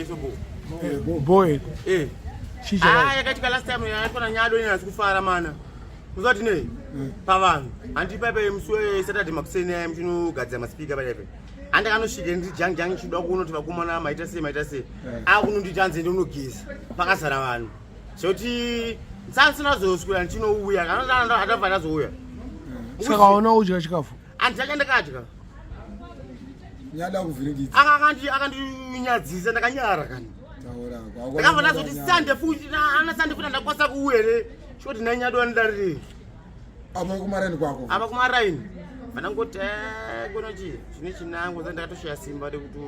peso bo. Boy. Shisha. Yakatika last time yakona Nyado ina Kufara mana. Uzoti nei? Pavanhu. Andipepe mswe Saturday makuseni mchinogadza maspeaker palepe. Anda kanosvike ndi jang chidoka unoti vakomana maita sei. Akunondichanze ndinogeza. Pakazara vanhu. Zvoti sansina zoswera ndinouya kana atavha nazouya. Saka ona udya chikafu. Andikaenda kadya. Nyada kuvhiringidza. Akandinyadzisa ndakanyara kana. Ndakabva nazoti sande futi ana sande futi ndakwasa kuwere. Shoti na Nyado andarire. Apa kumaraini kwako. Apa kumaraini. Vanangoti gonochi zvine chinango ndakatoshaya simba rekuti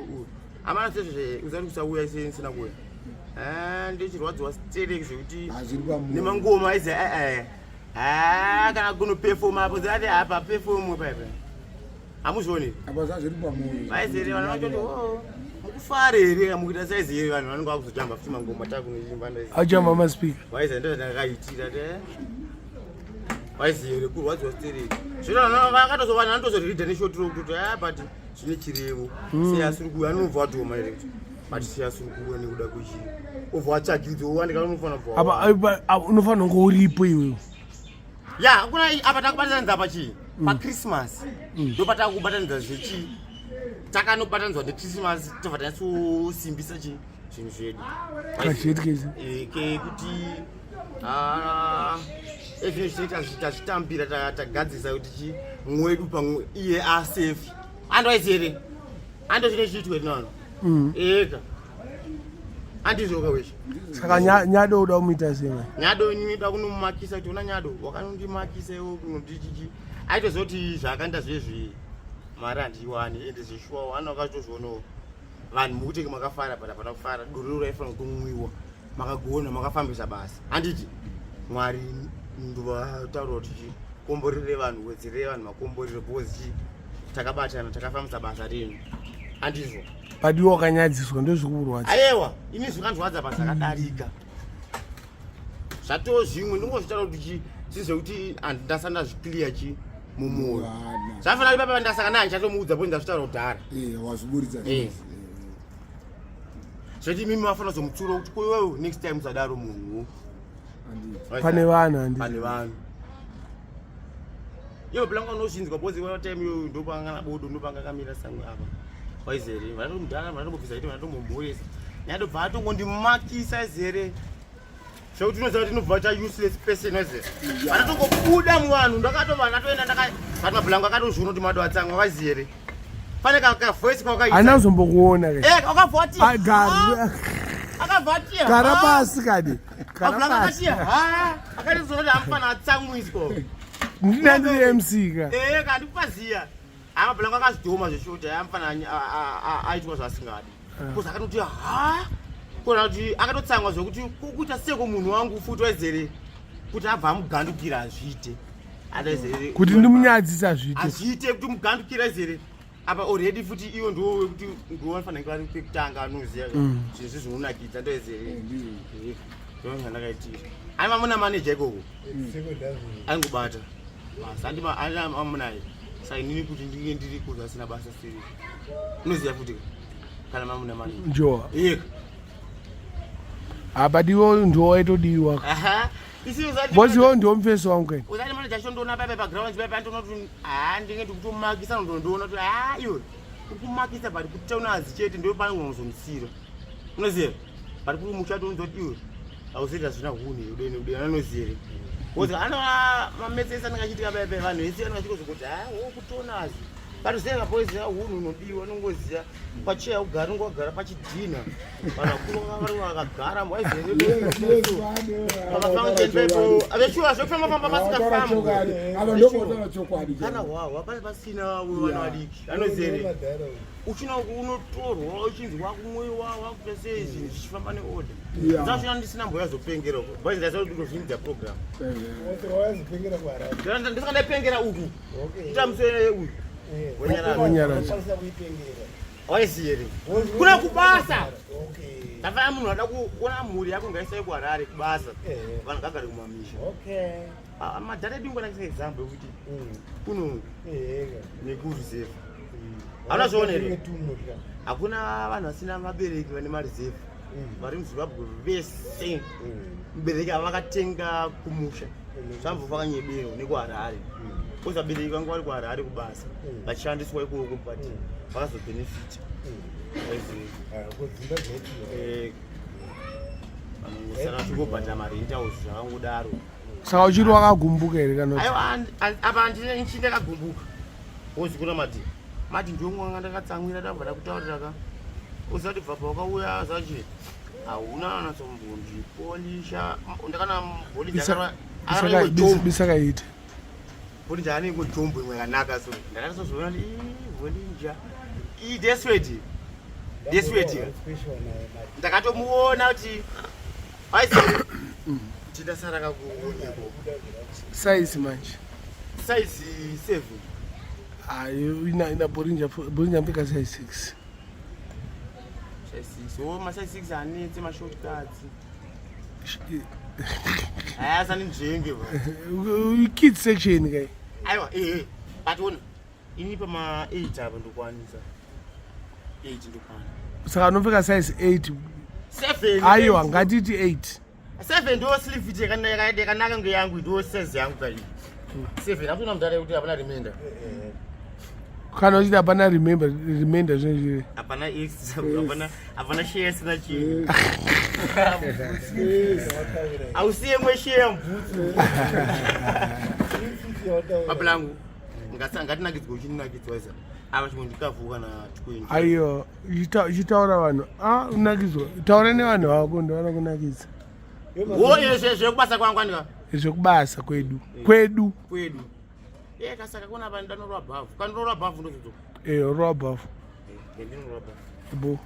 amana sezve uzari kusauya ise sina kuya. Ndechirwadziwa stereki zvekuti nemangoma aizi kana kuno perform apo dzati apa perform paipa. Amuzvoni? Apa zviri pamoyo. Vaizere vanhu vachoti mukufara here mukuita saizi here vanhu vanenge vakuzojamba futi mangoma takunoimba ndaizi. Ajamba maspeaker. Vaizere ndozvandakaitira vaizere kurwadziwa stereki. Zvino vakatozova nandozorida neshotiro kuti but zvine chirevo. Seyasuri kuya anobva watoma here kuti but seyasuri kuya nekuda kuchi. Obva watsvakidzo wandika unofana kubva. Apa unofana kunge uripo iwewe. Ya, kuna apa takubatanidza pachi paChristmas. Ndopata kubatanidza zvechi. Takanobatanidza neChristmas tobva tatsosimbisa chi zvinhu zvedu. Kazhetkezi. Kuti ezvino zvitachitambira tagadzisa kuti chi mwedu pamwe iye asafe. Andoizere. Ando zvine chiitwe nano. Eka. Andizvoka weshe. Saka Nyado uda kumuita sei? Nyado ninoda kunomakisa kuti una Nyado wakanondimakisa iwo kunondichichi. Aitozoti zvakanda zvezvi mari handiwani ende zveshuwa wana wakatozvionawo. Vanhu mukutenge makafara pana kufara doro raifana kumwiwa. Makagona makafambisa basa. Handiti Mwari nduva tauro kuti komborere vanhu wedzere vanhu makomborere bozi takabatana takafambisa basa renu. Handizvo. Padiwa wakanyadziswa ndozvikukurwadza. Aiwa, ini zvikandwadza basa kadarika. Zvatoo zvimwe ndingozvitaura kuti sizvekuti ndasanda zviclear chi mumwoyo. Zvafana papa ndasaka naye chatomuudza po ndazvitaura kudhara. Wazviburitsa. Zvoti mimi wafana zomutsuro kuti kowewe next time usadaro munhu. Pane vanhu Pane vanhu. Yo blanka unoshinzwa bozi wa time yo ndopanga bodo ndopanga kamira sangu apa. Waizere vanotomudhara vanotomubvisa ite vanotomumhurisa. Nyado bva atongondimakisa zere. Zvekuti unoziva kuti inobva ta useless person wazere. Vanotongobuda muvanhu ndakatova ndatoenda ndakati mablanka akatozviona kuti Mado atsanga wazere. Pane ka voice kwakaita. Anazombokuona ke. Akavhati. Akavhati. Gara pasi kadi. Gara pasi. Akatozona kuti amfana atsamwiswa. Ndinandiri MC ka. Kandi kupaziya. Amablanka akazidhoma zveshoti amfana aitwa zvasingadi. Kuza akanoti kona kuti akatotsangwa zvokuti kukuita seko munhu wangu futi wazere kuti abva amugandukira azviite. Adazere kuti ndimunyadzisa zviite. Azviite kuti mugandukira zere. Apa already futi iwo ndo wekuti ndowafana ngari kwekutanga anoziya zvinhu zvinonakidza ndoezere. Ndizvo ndakaitira. Ai mamuna manager ikoko. Angubata. Basa andima amunaye. Sai nini kuti ndiri kuza sina basa siri. Unoziya futi kana mamuna manager. Njoa. Abadiwo ndo waitodiwa. Boziwo ndo mfeso wangu. Uzani manager shondona pa ground pa antonoti ndingeti kutomakisa ndondoona kuti iwe kukumakisa bari kutauna azichete ndo panozomsira. Unoziya? Bari kuti muchato unzoti iwe ausita zvina huni udeni anozire. Bozi ana mametsesa nakachitika pa vanhu vese anachikozokuti wokutona azi. Paruzenga boys ya hunu unodiwa nongoziya pacheya ugara ngogara pachidhina vanakuru vakagara mwaizere vakafanga pepo aveshuwa zvofamba famba masingafamba ava ndokotana chokwadi kana wawa pasina vana vadiki anozere uchina unotorwa uchinzi wakumwiwa wakuita sei zvinhu zvichifamba neorder dzachina ndisina mboya zopengera uko boys ndaisa kundovhinidza program ndisingandapengera uku itamusere uyu kuNyaradzo. Waizere. Kuna kubasa. Tafanya munhu ada kuona mhuri yako ngaisa ku Harare kubasa. Vanhu gagara kumamisha. Madhara dingo nakisa example kuti kuno nekuru zefu. Hauna zvoonere. Hakuna vanhu vasina vabereki vane mareserve. Vari muZimbabwe vese. Mubereki avakatenga kumusha. Zvambofa kanyebero nekuHarare. Uzabereki vangu vari kuHarare kubasa. Vachishandiswa ikoko but vakazobenefita. Saka chingobhadha marenta house zvakangodaro. Saka uchiri wakagumbuka here kana? Aiwa apa ndakagumbuka. Wozikuna mati ndiyomwanga ndakatsamwira ndabva ndakutaurira ka. Usati bva pakauya zachi hauna anatsombondipolisha ndakana mbolisa bisakaita. Boli jani ngotombo imwe yakanaka so. Ndakatozozviona kuti Bolinja desperate. Ndakatomuona kuti aisi tidasara kakuonyeko. Size manje. Size 7. Ayo ina Bolinja mpika size 6. Size 6. So ma size 6 anetse ma short cuts. Sani njenge ba. Kids section kai. Aiwa but wona inipa ma 8 apa ndokwanisa. 8 ndokwana. Saka unopfeka size 8. 7. Ayo angatiti 8. 7 ndo sleeve fit yakanaka ngeyangu ndo size yangu kai. 7 apuna mudare kuti apana remainder. Kana uchida apana remainder zvinezvi. Apana x apana shares na chi. Ausiye mwe share mbutsu. Bablangu ngati nakidzwa uchinakidzwa isa. Ava chimwe ndikavuka na 20. Ayo chitaura vanhu unakidzwa taura nevanhu vako ndovana kunakidza. Zvekubasa kwangu andika Zvekubasa kwedu. Kasaka kuna vanhu ndanorwa bhavu. Kandorwa bhavu ndozodzoka. Rwa bhavu. Ndinорwa bhavu. Bo.